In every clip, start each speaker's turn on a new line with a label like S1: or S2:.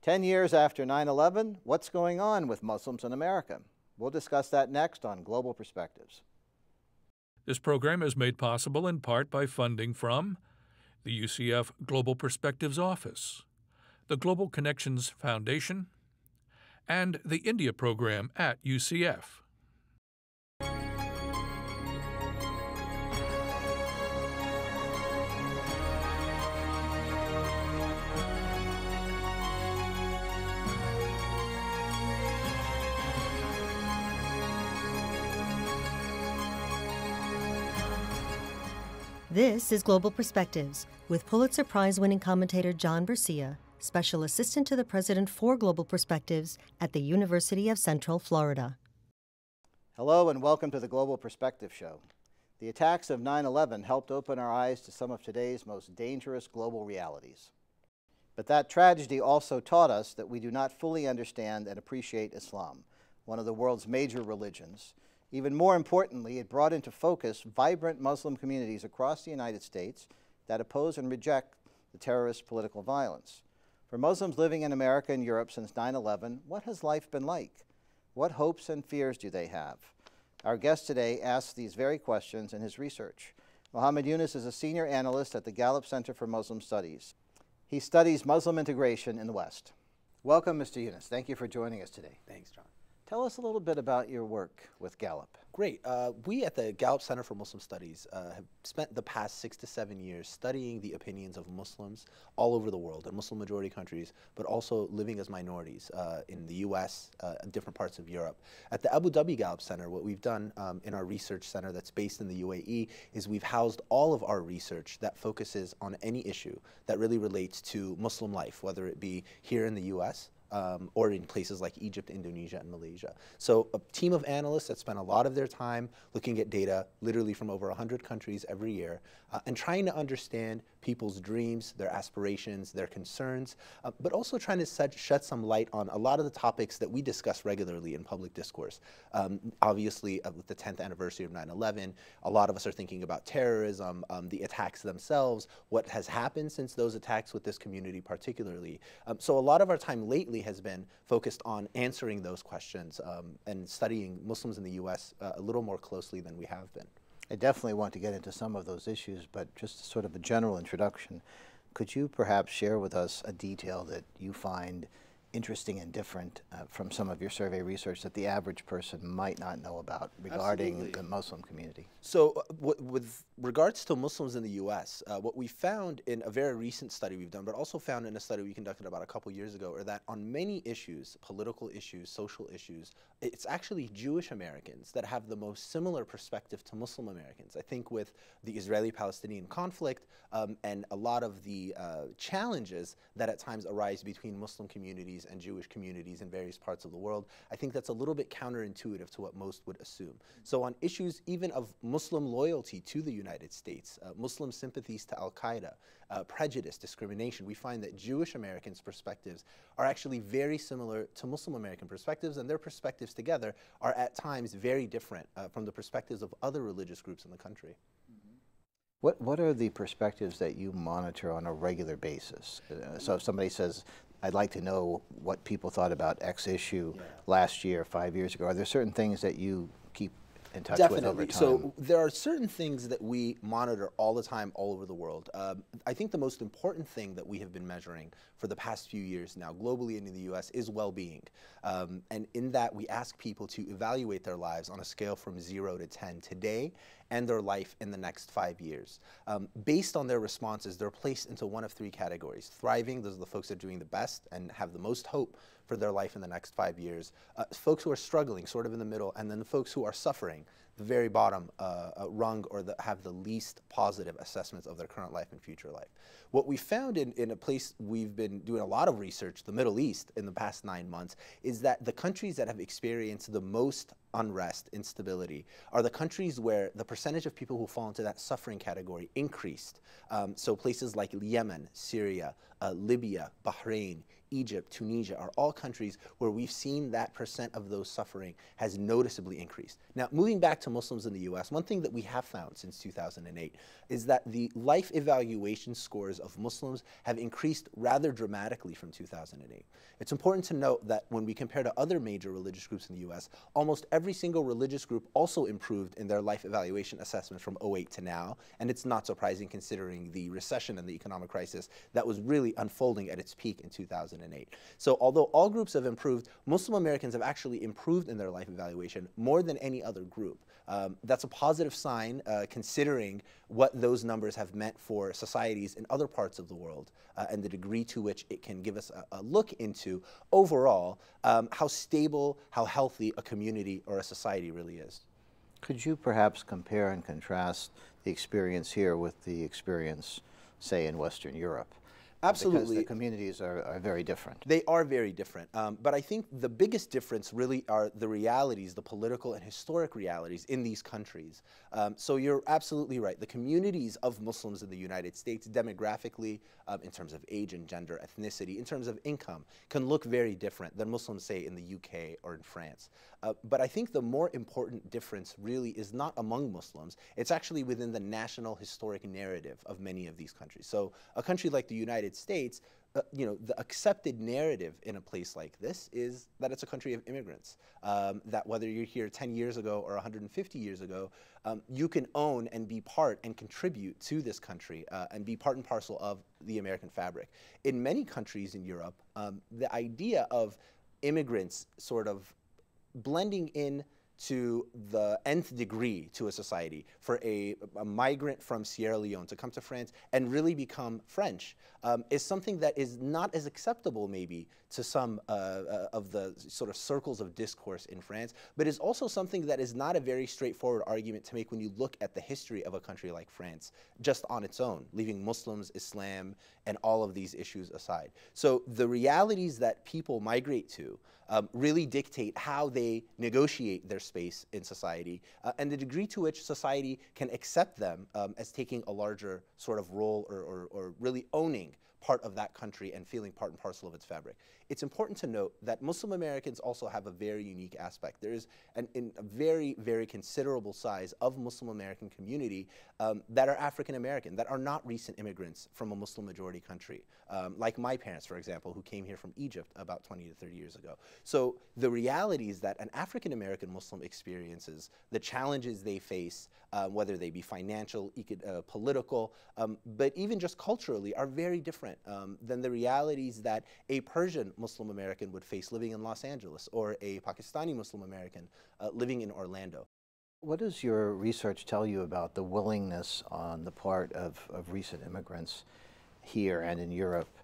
S1: 10 years after 9/11, what's going on with Muslims in America? We'll discuss that next on Global Perspectives.
S2: This program is made possible in part by funding from the UCF Global Perspectives Office, the Global Connections Foundation, and the India program at UCF.
S3: This is Global Perspectives with Pulitzer Prize-winning commentator John Bercia, Special Assistant to the President for Global Perspectives at the University of Central Florida.
S1: Hello and welcome to the Global Perspective Show. The attacks of 9/11 helped open our eyes to some of today's most dangerous global realities. But that tragedy also taught us that we do not fully understand and appreciate Islam, one of the world's major religions. Even more importantly, it brought into focus vibrant Muslim communities across the United States that oppose and reject the terrorist political violence. For Muslims living in America and Europe since 9/11, what has life been like? What hopes and fears do they have? Our guest today asks these very questions in his research. Mohamed Younis is a senior analyst at the Gallup Center for Muslim Studies. He studies Muslim integration in the West. Welcome, Mr. Younis. Thank you for joining us today.
S4: Thanks, John.
S1: Tell us a little bit about your work with Gallup.
S4: Great. We at the Gallup Center for Muslim Studies have spent the past 6 to 7 years studying the opinions of Muslims all over the world, in Muslim majority countries, but also living as minorities in the US, different parts of Europe. At the Abu Dhabi Gallup Center, what we've done in our research center that's based in the UAE is we've housed all of our research that focuses on any issue that really relates to Muslim life, whether it be here in the US, or in places like Egypt, Indonesia, and Malaysia. So a team of analysts that spend a lot of their time looking at data, literally from over 100 countries every year, and trying to understand people's dreams, their aspirations, their concerns, but also trying to shed some light on a lot of the topics that we discuss regularly in public discourse. Obviously, with the 10th anniversary of 9/11, a lot of us are thinking about terrorism, the attacks themselves, what has happened since those attacks with this community particularly. So a lot of our time lately has been focused on answering those questions and studying Muslims in the US a little more closely than we have been.
S1: I definitely want to get into some of those issues, but just sort of a general introduction. Could you perhaps share with us a detail that you find interesting and different from some of your survey research that the average person might not know about regarding
S4: Absolutely.
S1: the Muslim community?
S4: So with regards to Muslims in the US, what we found in a very recent study we've done, but also found in a study we conducted about a couple years ago, are that on many issues, political issues, social issues, it's actually Jewish Americans that have the most similar perspective to Muslim Americans. I think with the Israeli-Palestinian conflict and a lot of the challenges that at times arise between Muslim communities and Jewish communities in various parts of the world, I think that's a little bit counterintuitive to what most would assume. So on issues even of Muslim loyalty to the United States, Muslim sympathies to Al-Qaeda, prejudice, discrimination, we find that Jewish Americans' perspectives are actually very similar to Muslim American perspectives, and their perspectives together are at times very different from the perspectives of other religious groups in the country.
S1: What are the perspectives that you monitor on a regular basis? So if somebody says, I'd like to know what people thought about X issue last year, 5 years ago, are there certain things that you keep in touch with over time?
S4: So there are certain things that we monitor all the time, all over the world. I think the most important thing that we have been measuring for the past few years now, globally and in the US, is well-being. And in that, we ask people to evaluate their lives on a scale from 0 to 10 today and their life in the next 5 years. Based on their responses, they're placed into one of 3 categories. Thriving, those are the folks that are doing the best and have the most hope for their life in the next 5 years. Folks who are struggling, sort of in the middle, and then the folks who are suffering, the very bottom rung, or have the least positive assessments of their current life and future life. What we found in a place we've been doing a lot of research, the Middle East, in the past 9 months, is that the countries that have experienced the most unrest, instability, are the countries where the percentage of people who fall into that suffering category increased. So places like Yemen, Syria, Libya, Bahrain, Egypt, Tunisia are all countries where we've seen that percent of those suffering has noticeably increased. Now, moving back to Muslims in the US, one thing that we have found since 2008 is that the life evaluation scores of Muslims have increased rather dramatically from 2008. It's important to note that when we compare to other major religious groups in the US, almost every single religious group also improved in their life evaluation assessments from 2008 to now, and it's not surprising considering the recession and the economic crisis that was really unfolding at its peak in 2008. So although all groups have improved, Muslim Americans have actually improved in their life evaluation more than any other group. That's a positive sign considering what those numbers have meant for societies in other parts of the world and the degree to which it can give us a look into overall how stable, how healthy a community or a society really is.
S1: Could you perhaps compare and contrast the experience here with the experience, say, in Western Europe?
S4: Absolutely.
S1: Because the communities are very different.
S4: They are very different. But I think the biggest difference really are the realities, the political and historic realities in these countries. So you're absolutely right. The communities of Muslims in the United States, demographically, in terms of age and gender, ethnicity, in terms of income, can look very different than Muslims, say, in the UK or in France. But I think the more important difference really is not among Muslims. It's actually within the national historic narrative of many of these countries. So a country like the United States, the accepted narrative in a place like this is that it's a country of immigrants, that whether you're here 10 years ago or 150 years ago, you can own and be part and contribute to this country and be part and parcel of the American fabric. In many countries in Europe, the idea of immigrants sort of blending in to the nth degree to a society, for a migrant from Sierra Leone to come to France and really become French is something that is not as acceptable maybe to some of the sort of circles of discourse in France, but is also something that is not a very straightforward argument to make when you look at the history of a country like France just on its own, leaving Muslims, Islam, and all of these issues aside. So the realities that people migrate to really dictate how they negotiate their space in society and the degree to which society can accept them as taking a larger sort of role or really owning part of that country and feeling part and parcel of its fabric. It's important to note that Muslim Americans also have a very unique aspect. There is a very, very considerable size of Muslim American community that are African American, that are not recent immigrants from a Muslim majority country, like my parents, for example, who came here from Egypt about 20 to 30 years ago. So the realities that an African American Muslim experiences, the challenges they face, whether they be financial, political, but even just culturally, are very different than the realities that a Persian Muslim American would face living in Los Angeles or a Pakistani Muslim American living in Orlando.
S1: What does your research tell you about the willingness on the part of recent immigrants here and in Europe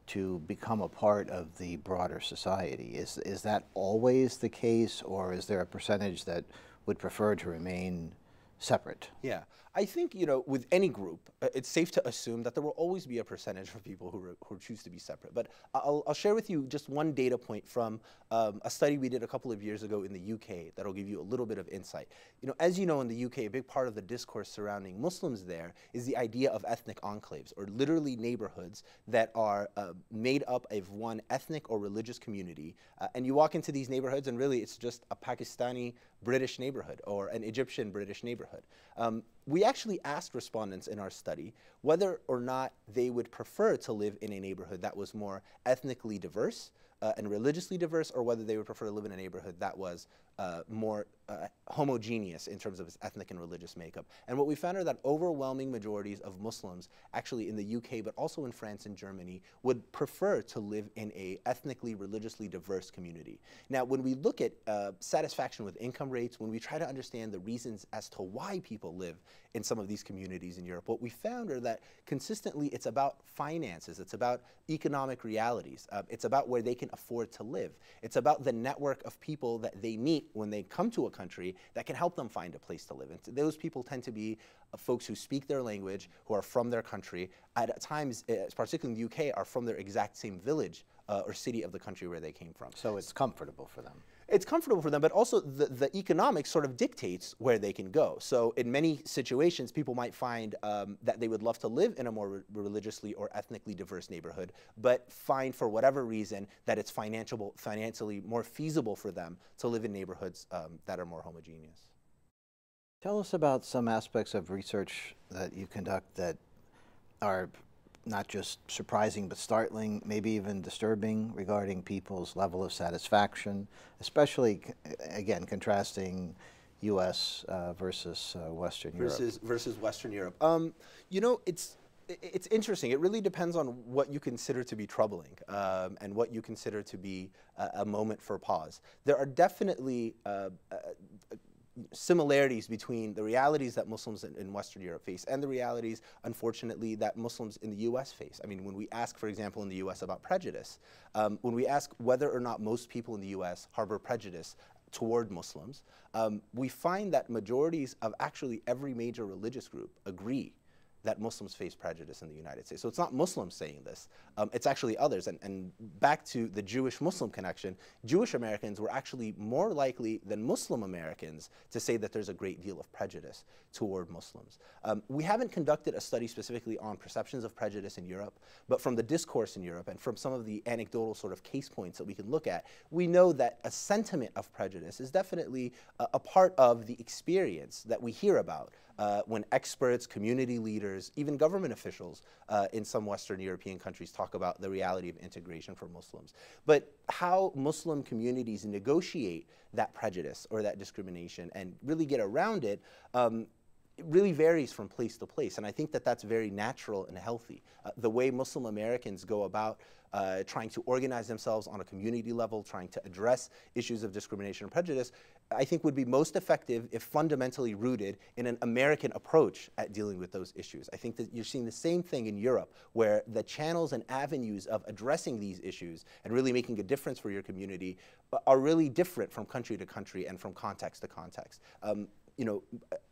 S1: to become a part of the broader society? Is that always the case, or is there a percentage that would prefer to remain separate?
S4: Yeah, I think, with any group, it's safe to assume that there will always be a percentage of people who choose to be separate. But I'll share with you just one data point from a study we did a couple of years ago in the UK that'll give you a little bit of insight. As you know, in the UK, a big part of the discourse surrounding Muslims there is the idea of ethnic enclaves, or literally neighborhoods that are made up of one ethnic or religious community. And you walk into these neighborhoods and really it's just a Pakistani British neighborhood or an Egyptian British neighborhood. We actually asked respondents in our study whether or not they would prefer to live in a neighborhood that was more ethnically diverse and religiously diverse, or whether they would prefer to live in a neighborhood that was more homogeneous in terms of its ethnic and religious makeup. And what we found are that overwhelming majorities of Muslims, actually in the UK, but also in France and Germany, would prefer to live in a ethnically, religiously diverse community. Now, when we look at satisfaction with income rates, when we try to understand the reasons as to why people live in some of these communities in Europe, what we found are that consistently it's about finances, it's about economic realities, it's about where they can afford to live, it's about the network of people that they meet when they come to a country that can help them find a place to live. And those people tend to be folks who speak their language, who are from their country, at times, particularly in the UK, are from their exact same village or city of the country where they came from.
S1: So it's comfortable for them.
S4: It's comfortable for them, but also the economics sort of dictates where they can go. So in many situations, people might find that they would love to live in a more religiously or ethnically diverse neighborhood, but find for whatever reason that it's financially more feasible for them to live in neighborhoods that are more homogeneous.
S1: Tell us about some aspects of research that you conduct that are not just surprising but startling, maybe even disturbing, regarding people's level of satisfaction, especially, again, contrasting U.S. Versus Western Europe.
S4: Versus Western Europe. You know, it's interesting. It really depends on what you consider to be troubling and what you consider to be a moment for pause. There are definitely similarities between the realities that Muslims in Western Europe face and the realities, unfortunately, that Muslims in the U.S. face. I mean, when we ask, for example, in the U.S. about prejudice, when we ask whether or not most people in the U.S. harbor prejudice toward Muslims, we find that majorities of actually every major religious group agree that Muslims face prejudice in the United States. So it's not Muslims saying this, it's actually others. And back to the Jewish-Muslim connection, Jewish Americans were actually more likely than Muslim Americans to say that there's a great deal of prejudice toward Muslims. We haven't conducted a study specifically on perceptions of prejudice in Europe, but from the discourse in Europe and from some of the anecdotal sort of case points that we can look at, we know that a sentiment of prejudice is definitely a part of the experience that we hear about when experts, community leaders, even government officials in some Western European countries talk about the reality of integration for Muslims. But how Muslim communities negotiate that prejudice or that discrimination and really get around it, it really varies from place to place. And I think that that's very natural and healthy. The way Muslim Americans go about trying to organize themselves on a community level, trying to address issues of discrimination and prejudice, I think would be most effective if fundamentally rooted in an American approach at dealing with those issues. I think that you're seeing the same thing in Europe, where the channels and avenues of addressing these issues and really making a difference for your community are really different from country to country and from context to context. You know,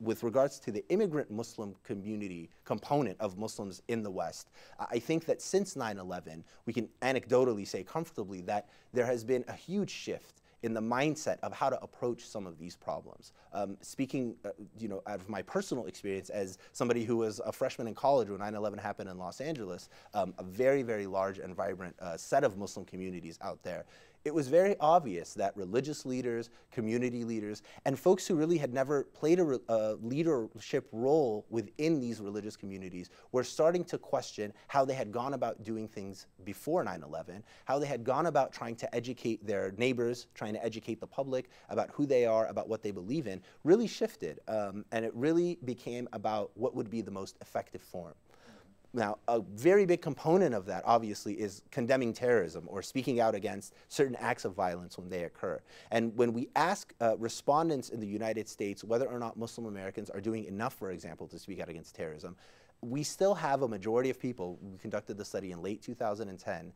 S4: with regards to the immigrant Muslim community component of Muslims in the West, I think that since 9/11, we can anecdotally say comfortably that there has been a huge shift in the mindset of how to approach some of these problems. Speaking, you know, out of my personal experience as somebody who was a freshman in college when 9/11 happened in Los Angeles, a very, very large and vibrant set of Muslim communities out there, it was very obvious that religious leaders, community leaders, and folks who really had never played a leadership role within these religious communities were starting to question how they had gone about doing things before 9/11, how they had gone about trying to educate their neighbors, trying to educate the public about who they are, about what they believe in, really shifted. And it really became about what would be the most effective form. Now, a very big component of that, obviously, is condemning terrorism or speaking out against certain acts of violence when they occur. And when we ask respondents in the United States whether or not Muslim Americans are doing enough, for example, to speak out against terrorism, we still have a majority of people. We conducted the study in late 2010.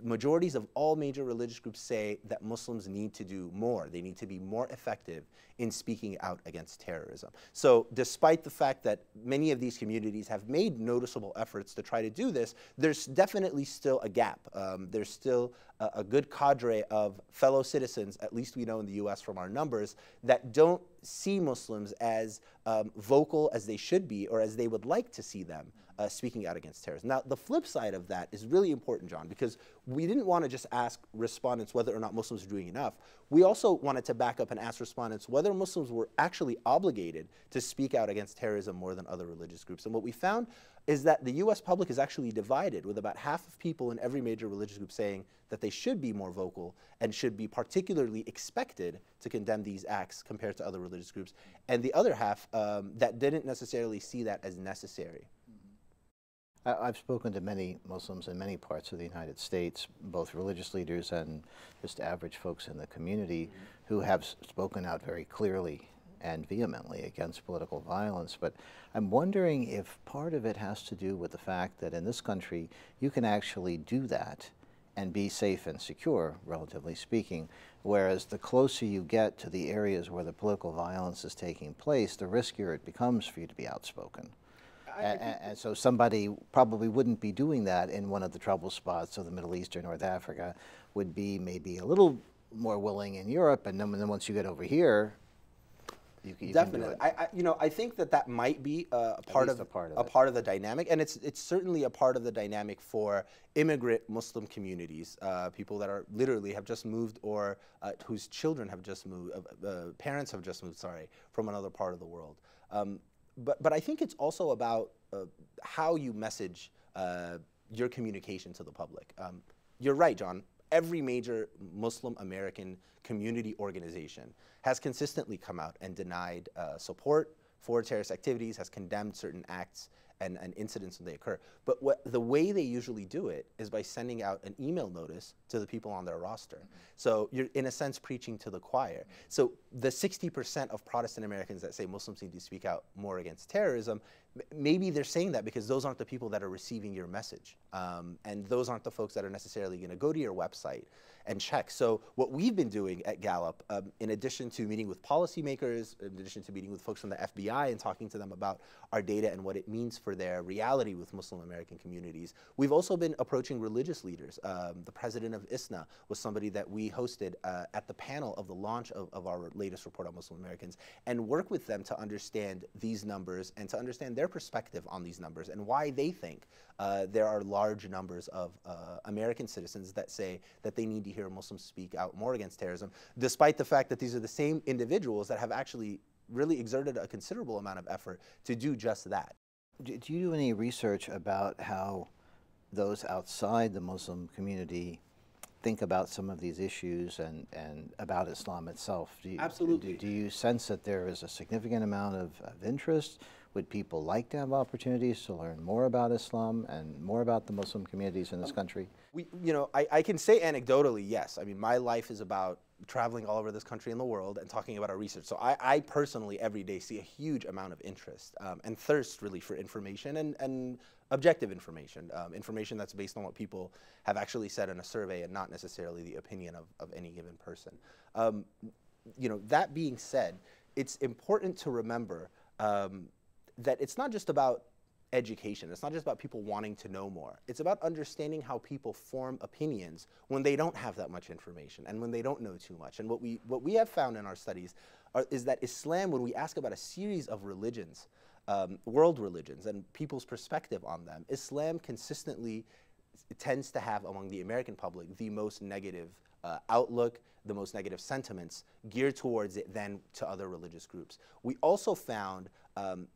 S4: Majorities of all major religious groups say that Muslims need to do more. They need to be more effective in speaking out against terrorism. So despite the fact that many of these communities have made noticeable efforts to try to do this, there's definitely still a gap. There's still a good cadre of fellow citizens, at least we know in the US from our numbers, that don't see Muslims as vocal as they should be or as they would like to see them speaking out against terrorism. Now, the flip side of that is really important, John, because we didn't want to just ask respondents whether or not Muslims are doing enough. We also wanted to back up and ask respondents whether Muslims were actually obligated to speak out against terrorism more than other religious groups. And what we found is that the US public is actually divided, with about half of people in every major religious group saying that they should be more vocal and should be particularly expected to condemn these acts compared to other religious groups, and the other half that didn't necessarily see that as necessary.
S1: I've spoken to many Muslims in many parts of the United States, both religious leaders and just average folks in the community, who have spoken out very clearly and vehemently against political violence. But I'm wondering if part of it has to do with the fact that in this country you can actually do that and be safe and secure, relatively speaking, whereas the closer you get to the areas where the political violence is taking place, the riskier it becomes for you to be outspoken. And so somebody probably wouldn't be doing that in one of the trouble spots of the Middle East or North Africa, would be maybe a little more willing in Europe, and then once you get over here, you
S4: Definitely.
S1: can do it.
S4: I think that might be a part of the dynamic, and it's certainly a part of the dynamic for immigrant Muslim communities, people that are literally have just moved, or whose children have just moved, parents have just moved, sorry, from another part of the world. But I think it's also about how you message your communication to the public. You're right, John. Every major Muslim American community organization has consistently come out and denied support for terrorist activities, has condemned certain acts and incidents when they occur. But the way they usually do it is by sending out an email notice to the people on their roster. So you're, in a sense, preaching to the choir. So the 60% of Protestant Americans that say Muslims need to speak out more against terrorism, maybe they're saying that because those aren't the people that are receiving your message. And those aren't the folks that are necessarily going to go to your website and check. So what we've been doing at Gallup, in addition to meeting with policymakers, in addition to meeting with folks from the FBI and talking to them about our data and what it means for their reality with Muslim American communities, we've also been approaching religious leaders. The president of ISNA was somebody that we hosted at the panel of the launch of our latest report on Muslim Americans, and work with them to understand these numbers and to understand their perspective on these numbers and why they think there are large numbers of American citizens that say that they need to hear Muslims speak out more against terrorism, despite the fact that these are the same individuals that have actually really exerted a considerable amount of effort to do just that.
S1: Do you do any research about how those outside the Muslim community think about some of these issues and about Islam itself?
S4: Absolutely.
S1: Do you sense that there is a significant amount of interest? Would people like to have opportunities to learn more about Islam and more about the Muslim communities in this country?
S4: I can say anecdotally, yes. I mean, my life is about traveling all over this country and the world and talking about our research. So I personally every day see a huge amount of interest and thirst really for information and objective information, information that's based on what people have actually said in a survey and not necessarily the opinion of any given person. That being said, it's important to remember that it's not just about education. It's not just about people wanting to know more. It's about understanding how people form opinions when they don't have that much information and when they don't know too much. And what we have found in our studies is that Islam, when we ask about a series of religions, world religions, and people's perspective on them, Islam consistently tends to have among the American public the most negative outlook, the most negative sentiments geared towards it than to other religious groups. We also found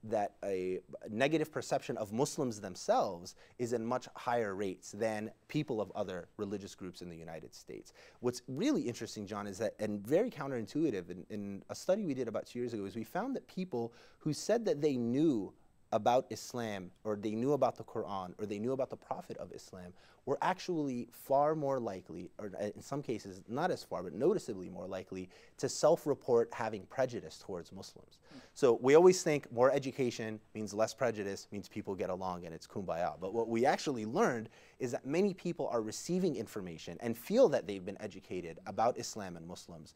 S4: that a negative perception of Muslims themselves is in much higher rates than people of other religious groups in the United States. What's really interesting, John, is that, and very counterintuitive, in a study we did about 2 years ago, is we found that people who said that they knew about Islam, or they knew about the Quran, or they knew about the Prophet of Islam, were actually far more likely, or in some cases not as far, but noticeably more likely, to self-report having prejudice towards Muslims. So we always think more education means less prejudice, means people get along and it's kumbaya. But what we actually learned is that many people are receiving information and feel that they've been educated about Islam and Muslims,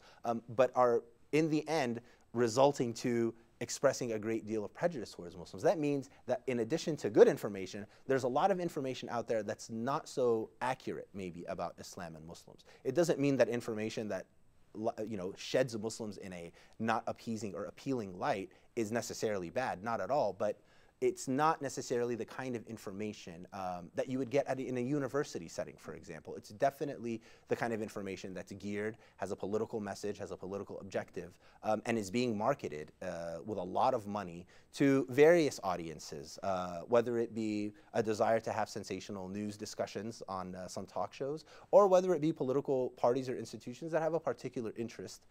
S4: but are in the end resulting to expressing a great deal of prejudice towards Muslims. That means that in addition to good information, there's a lot of information out there that's not so accurate maybe about Islam and Muslims. It doesn't mean that information that sheds Muslims in a not appeasing or appealing light is necessarily bad, not at all, but it's not necessarily the kind of information that you would get in a university setting, for example. It's definitely the kind of information that's geared, has a political message, has a political objective, and is being marketed with a lot of money to various audiences, whether it be a desire to have sensational news discussions on some talk shows, or whether it be political parties or institutions that have a particular interest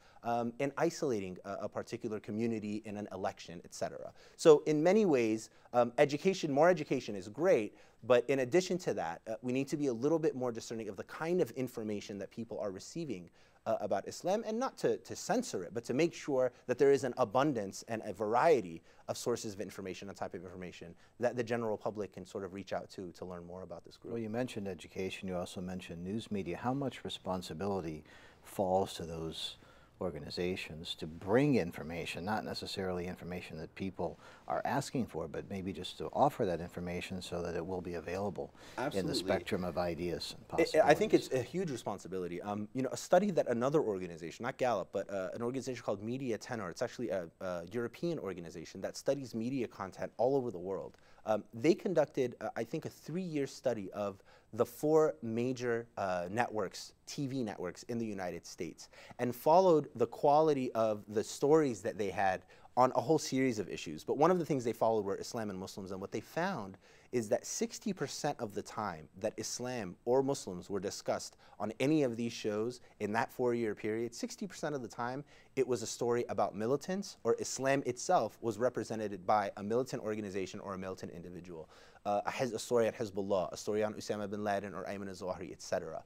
S4: in isolating a particular community in an election, etc. So in many ways, more education is great, but in addition to that, we need to be a little bit more discerning of the kind of information that people are receiving about Islam, and not to censor it, but to make sure that there is an abundance and a variety of sources of information, a type of information that the general public can sort of reach out to learn more about this group.
S1: Well, you mentioned education, you also mentioned news media. How much responsibility falls to those organizations to bring information, not necessarily information that people are asking for, but maybe just to offer that information so that it will be available in the spectrum of ideas and possibilities.
S4: I think it's a huge responsibility. You know, a study that another organization, not Gallup, but an organization called Media Tenor, it's actually a European organization that studies media content all over the world. They conducted, I think, a 3-year study of the 4 major networks, TV networks in the United States, and followed the quality of the stories that they had on a whole series of issues. But one of the things they followed were Islam and Muslims, and what they found is that 60% of the time that Islam or Muslims were discussed on any of these shows in that 4-year period, 60% of the time it was a story about militants, or Islam itself was represented by a militant organization or a militant individual. A story on Hezbollah, a story on Osama bin Laden or Ayman al-Zawahiri, etc.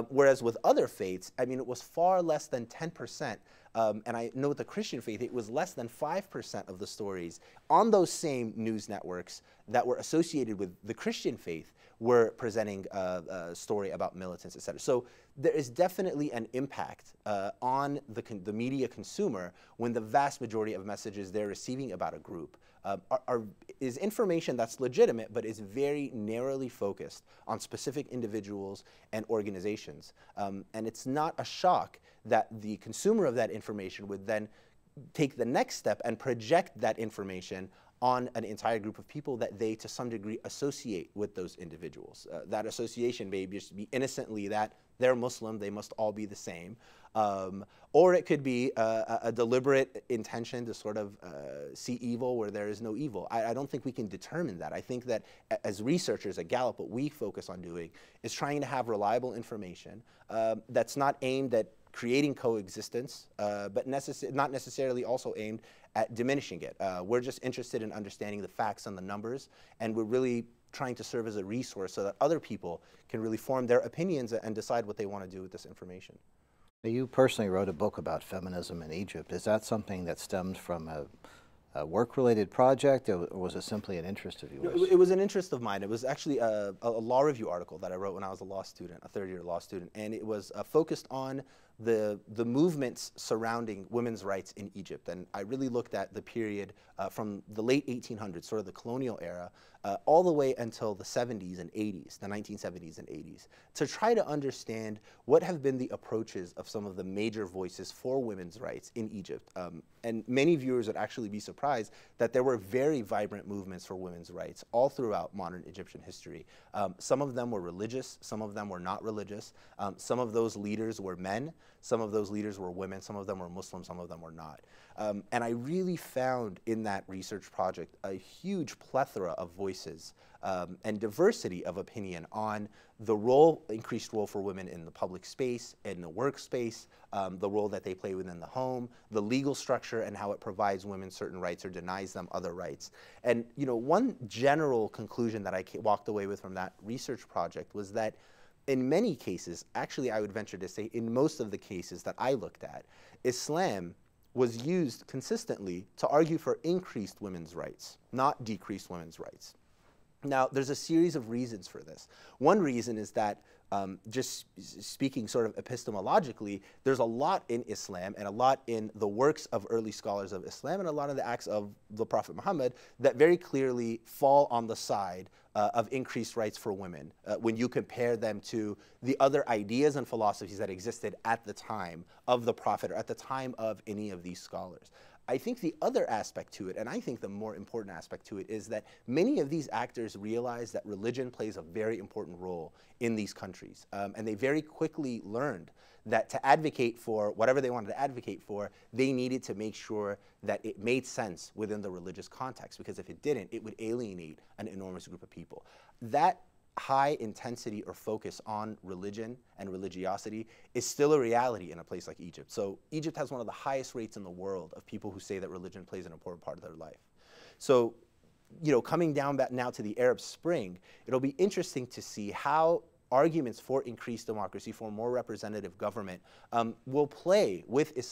S4: Whereas with other faiths, I mean, it was far less than 10%. And I know with the Christian faith, it was less than 5% of the stories on those same news networks that were associated with the Christian faith were presenting a story about militants, etc. So there is definitely an impact on the media consumer when the vast majority of messages they're receiving about a group is information that's legitimate, but is very narrowly focused on specific individuals and organizations. And it's not a shock that the consumer of that information would then take the next step and project that information on an entire group of people that they, to some degree, associate with those individuals. That association may just be innocently that they're Muslim, they must all be the same. Or it could be a deliberate intention to sort of see evil where there is no evil. I don't think we can determine that. I think that as researchers at Gallup, what we focus on doing is trying to have reliable information that's not aimed at creating coexistence, but not necessarily also aimed at diminishing it. We're just interested in understanding the facts and the numbers, and we're really trying to serve as a resource so that other people can really form their opinions and decide what they want to do with this information.
S1: You personally wrote a book about feminism in Egypt. Is that something that stemmed from a work-related project, or was it simply an interest of yours?
S4: It was an interest of mine. It was actually a law review article that I wrote when I was a law student, a third-year law student, and it was focused on the movements surrounding women's rights in Egypt. And I really looked at the period from the late 1800s, sort of the colonial era, all the way until the 70s and 80s, the 1970s and 80s, to try to understand what have been the approaches of some of the major voices for women's rights in Egypt. And many viewers would actually be surprised that there were very vibrant movements for women's rights all throughout modern Egyptian history. Some of them were religious, some of them were not religious. Some of those leaders were men, some of those leaders were women, some of them were Muslim, some of them were not. And I really found in that research project a huge plethora of voices and diversity of opinion on the increased role for women in the public space, in the workspace, the role that they play within the home, the legal structure and how it provides women certain rights or denies them other rights. And one general conclusion that I walked away with from that research project was that in many cases, actually I would venture to say in most of the cases that I looked at, Islam was used consistently to argue for increased women's rights, not decreased women's rights. Now, there's a series of reasons for this. One reason is that, just speaking sort of epistemologically, there's a lot in Islam and a lot in the works of early scholars of Islam and a lot of the acts of the Prophet Muhammad that very clearly fall on the side of increased rights for women when you compare them to the other ideas and philosophies that existed at the time of the Prophet or at the time of any of these scholars. I think the other aspect to it, and I think the more important aspect to it, is that many of these actors realize that religion plays a very important role in these countries. And they very quickly learned that to advocate for whatever they wanted to advocate for, they needed to make sure that it made sense within the religious context, because if it didn't, it would alienate an enormous group of people. That high intensity or focus on religion and religiosity is still a reality in a place like Egypt. So Egypt has one of the highest rates in the world of people who say that religion plays an important part of their life. So, coming down back now to the Arab Spring, it'll be interesting to see how arguments for increased democracy, for more representative government, will play with Islam